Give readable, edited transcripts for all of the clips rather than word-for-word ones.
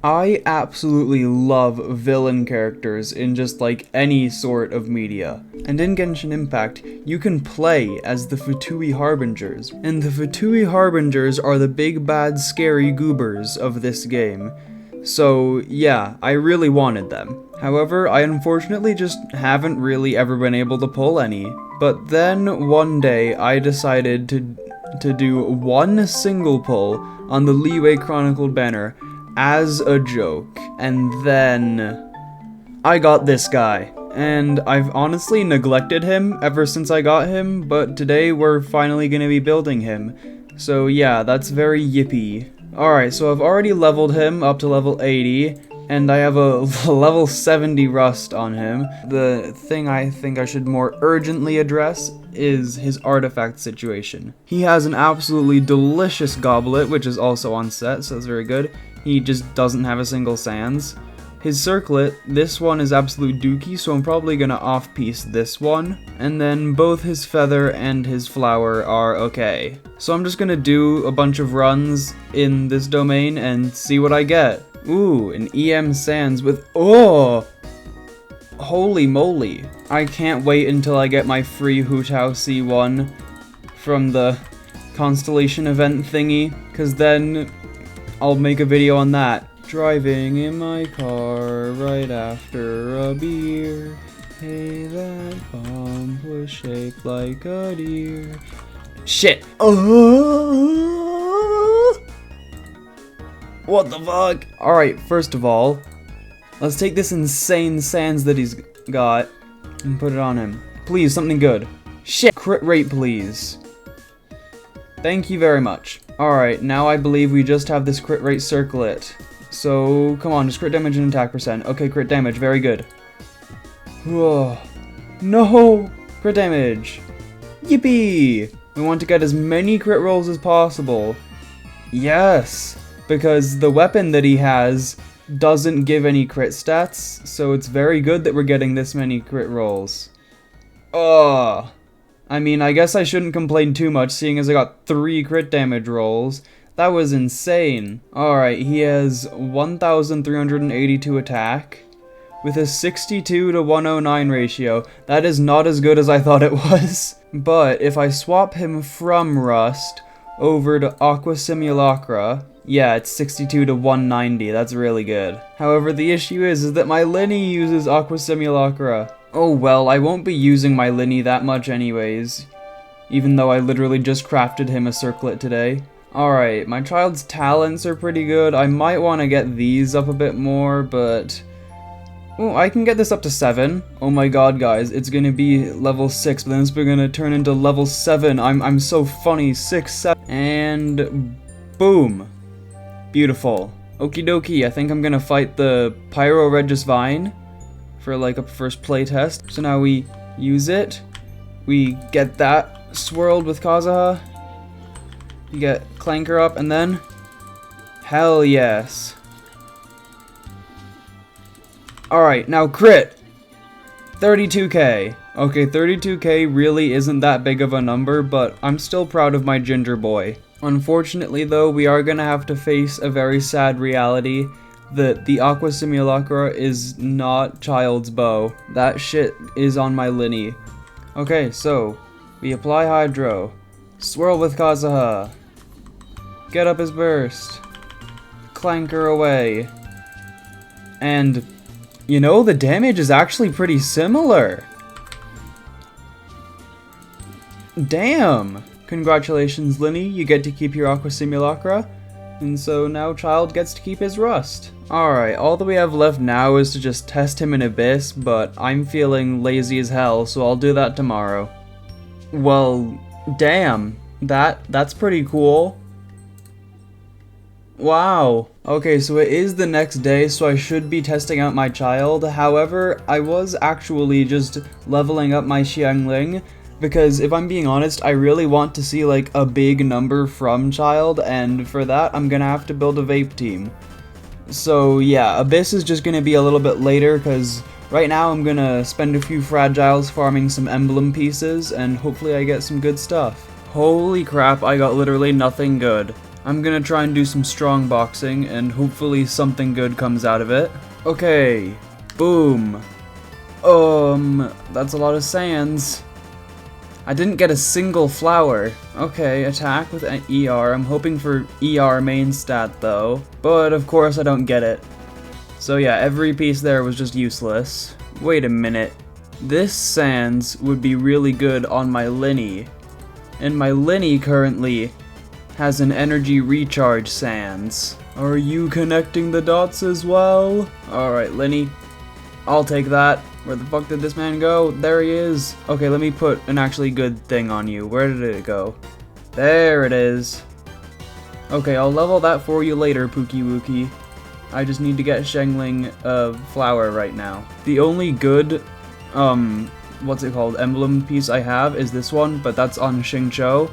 I absolutely love villain characters in just like any sort of media. And in Genshin Impact, you can play as the Futui Harbingers. And the Futui Harbingers are the big bad scary goobers of this game. So yeah, I really wanted them. However, I unfortunately just haven't really ever been able to pull any. But then one day I decided to do one single pull on the Liyue chronicled banner as a joke, and then I got this guy, and I've honestly neglected him ever since I got him, but today we're finally gonna be building him, so yeah, that's very yippee. Alright, so I've already leveled him up to level 80, and I have a level 70 rust on him. The thing I think I should more urgently address is his artifact situation. He has an absolutely delicious goblet, which is also on set, so that's very good. He just doesn't have a single sans. His circlet, this one is absolute dookie, so I'm probably gonna off-piece this one. And then both his feather and his flower are okay. So I'm just gonna do a bunch of runs in this domain and see what I get. Ooh, an EM sans with, oh! Holy moly. I can't wait until I get my free Hutao C1 from the Constellation event thingy, cause then I'll make a video on that. Driving in my car right after a beer. Hey, that bomb was shaped like a deer. Shit! What the fuck? Alright, first of all, let's take this insane sans that he's got and put it on him. Please, something good. Shit! Crit rate, please. Thank you very much. Alright, now I believe we just have this crit rate circlet. So, come on, just crit damage and attack percent. Okay, crit damage, very good. Whoa. No! Crit damage! Yippee! We want to get as many crit rolls as possible. Yes! Because the weapon that he has doesn't give any crit stats, so it's very good that we're getting this many crit rolls. Ugh. I mean, I guess I shouldn't complain too much, seeing as I got 3 crit damage rolls. That was insane. Alright, he has 1,382 attack, with a 62 to 109 ratio. That is not as good as I thought it was. But if I swap him from Rust over to Aqua Simulacra, yeah, it's 62 to 190, that's really good. However, the issue is that my Linny uses Aqua Simulacra. Oh well, I won't be using my Linny that much anyways, even though I literally just crafted him a circlet today. Alright, my child's talents are pretty good. I might want to get these up a bit more, but oh, I can get this up to 7. Oh my god, guys, it's gonna be level 6, but then it's gonna turn into level 7. I'm so funny. 6, 7, and boom. Beautiful. Okie dokie, I think I'm gonna fight the Pyro Regis Vine for like a first playtest. So now we use it. We get that swirled with Kazuha. You get Clanker up, and then hell yes. Alright, now crit! 32k. Okay, 32k really isn't that big of a number, but I'm still proud of my ginger boy. Unfortunately though, we are gonna have to face a very sad reality that the Aqua Simulacra is not Child's bow. That shit is on my Linny. Okay, so we apply Hydro. Swirl with Kazuha. Get up his burst. Clanker away. And, you know, the damage is actually pretty similar. Damn! Congratulations, Linny, you get to keep your Aqua Simulacra. And so now Child gets to keep his Rust. Alright, all that we have left now is to just test him in Abyss, but I'm feeling lazy as hell, so I'll do that tomorrow. Well, damn. That's pretty cool. Wow. Okay, so it is the next day, so I should be testing out my Child. However, I was actually just leveling up my Xiangling, because if I'm being honest, I really want to see like a big number from Child, and for that, I'm gonna have to build a vape team. So yeah, Abyss is just gonna be a little bit later, because right now I'm gonna spend a few fragiles farming some emblem pieces, and hopefully I get some good stuff. Holy crap, I got literally nothing good. I'm gonna try and do some strong boxing, and hopefully something good comes out of it. Okay, boom. That's a lot of sands. I didn't get a single flower. Okay, attack with an ER. I'm hoping for ER main stat though, but of course I don't get it. So yeah, every piece there was just useless. Wait a minute. This sands would be really good on my Linny. And my Linny currently has an energy recharge sands. Are you connecting the dots as well? Alright, Linny. I'll take that. Where the fuck did this man go? There he is. Okay, let me put an actually good thing on you. Where did it go? There it is. Okay, I'll level that for you later, Pookie Wookie. I just need to get Shengling a flower right now. The only good, what's it called, emblem piece I have is this one, but that's on Xingqiu.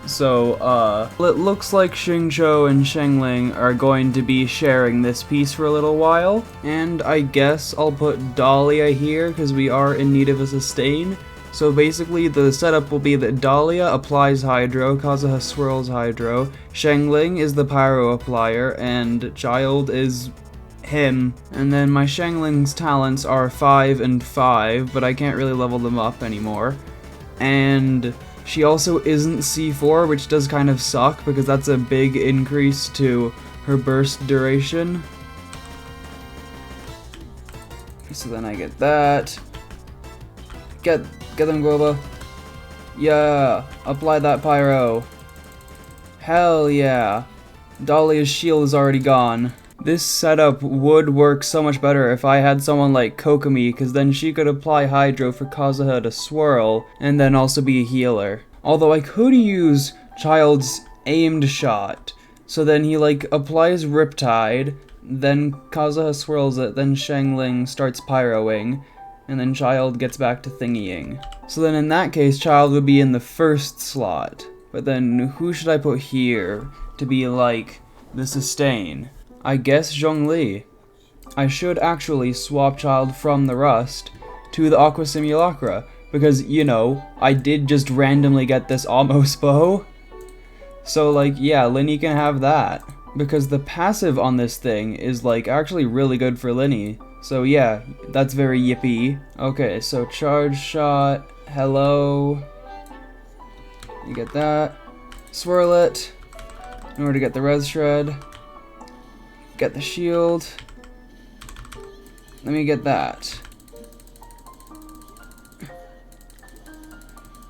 So, it looks like Xingqiu and Shengling are going to be sharing this piece for a little while. And I guess I'll put Dahlia here, because we are in need of a sustain. So basically, the setup will be that Dahlia applies Hydro, Kazuha swirls Hydro, Shengling is the Pyro applier, and Childe is him. And then my Shengling's talents are 5 and 5, but I can't really level them up anymore. And she also isn't C4, which does kind of suck, because that's a big increase to her burst duration. So then I get that. Get them, Goba. Yeah, apply that Pyro. Hell yeah. Dahlia's shield is already gone. This setup would work so much better if I had someone like Kokomi, because then she could apply Hydro for Kazuha to swirl, and then also be a healer. Although I could use Childe's aimed shot, so then he like applies Riptide, then Kazuha swirls it, then Shengling starts pyroing, and then Childe gets back to thingying. So then in that case, Childe would be in the first slot. But then who should I put here to be like the sustain? I guess Zhongli. I should actually swap Childe from the Rust to the Aqua Simulacra, because, you know, I did just randomly get this Amos bow. So like, yeah, Linny can have that. Because the passive on this thing is like actually really good for Linny. So yeah, that's very yippee. Okay, so charge shot, hello. You get that. Swirl it in order to get the res shred. Get the shield. Let me get that.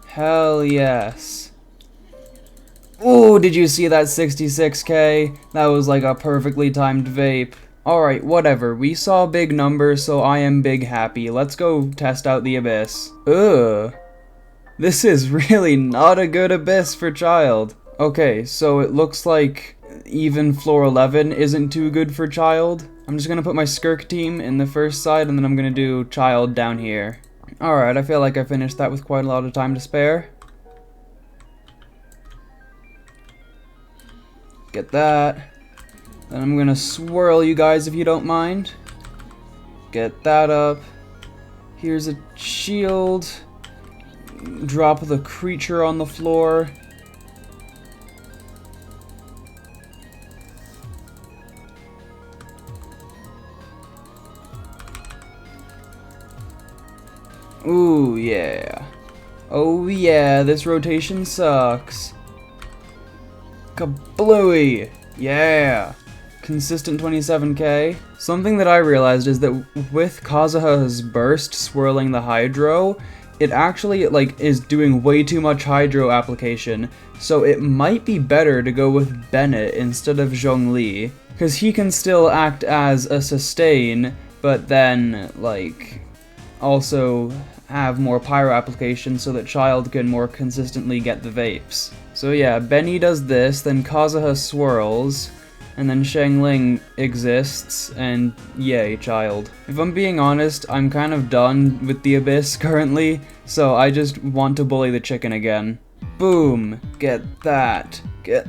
Hell yes. Ooh, did you see that 66k? That was like a perfectly timed vape. Alright, whatever. We saw big numbers, so I am big happy. Let's go test out the Abyss. Ugh. This is really not a good Abyss for Childe. Okay, so it looks like even floor 11 isn't too good for Childe. I'm just gonna put my Skirk team in the first side, and then I'm gonna do Childe down here. Alright, I feel like I finished that with quite a lot of time to spare. Get that. Then I'm gonna swirl you guys if you don't mind. Get that up. Here's a shield. Drop the creature on the floor. Ooh, yeah. Oh yeah, this rotation sucks. Kablooey! Yeah! Consistent 27k. Something that I realized is that with Kazuha's burst swirling the Hydro, it actually like is doing way too much Hydro application, so it might be better to go with Bennett instead of Zhongli, because he can still act as a sustain, but then like also have more pyro application so that Childe can more consistently get the vapes. So yeah, Benny does this, then Kazuha swirls, and then Shengling exists, and yay, Childe. If I'm being honest, I'm kind of done with the Abyss currently, so I just want to bully the chicken again. Boom! Get that! Get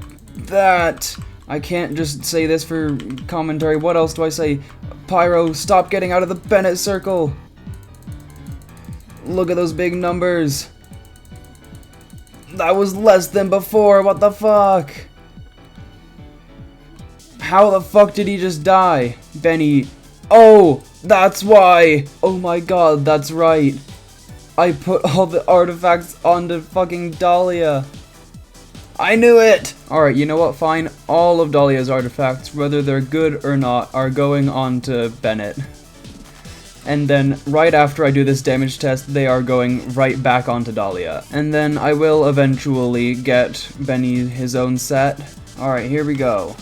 that! I can't just say this for commentary, what else do I say? Pyro, stop getting out of the Bennett circle! Look at those big numbers! That was less than before, what the fuck? How the fuck did he just die? Benny. Oh, that's why. Oh my god, that's right. I put all the artifacts onto fucking Dahlia. I knew it! Alright, you know what? Fine. All of Dahlia's artifacts, whether they're good or not, are going on to Bennett. And then, right after I do this damage test, they are going right back onto Dahlia. And then I will eventually get Benny his own set. Alright, here we go.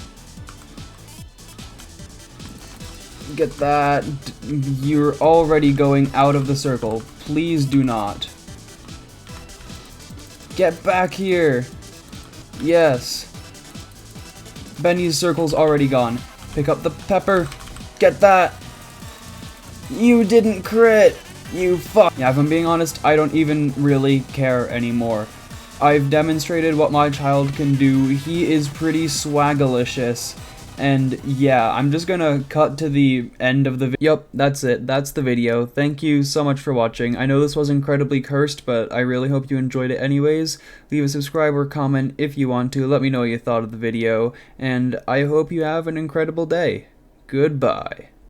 Get that. You're already going out of the circle. Please do not. Get back here. Yes. Benny's circle's already gone. Pick up the pepper. Get that. You didn't crit. You fuck. Yeah, if I'm being honest, I don't even really care anymore. I've demonstrated what my child can do. He is pretty swagalicious. And yeah, I'm just gonna cut to the end of the video. Yup, that's it. That's the video. Thank you so much for watching. I know this was incredibly cursed, but I really hope you enjoyed it anyways. Leave a subscribe or comment if you want to. Let me know what you thought of the video. And I hope you have an incredible day. Goodbye.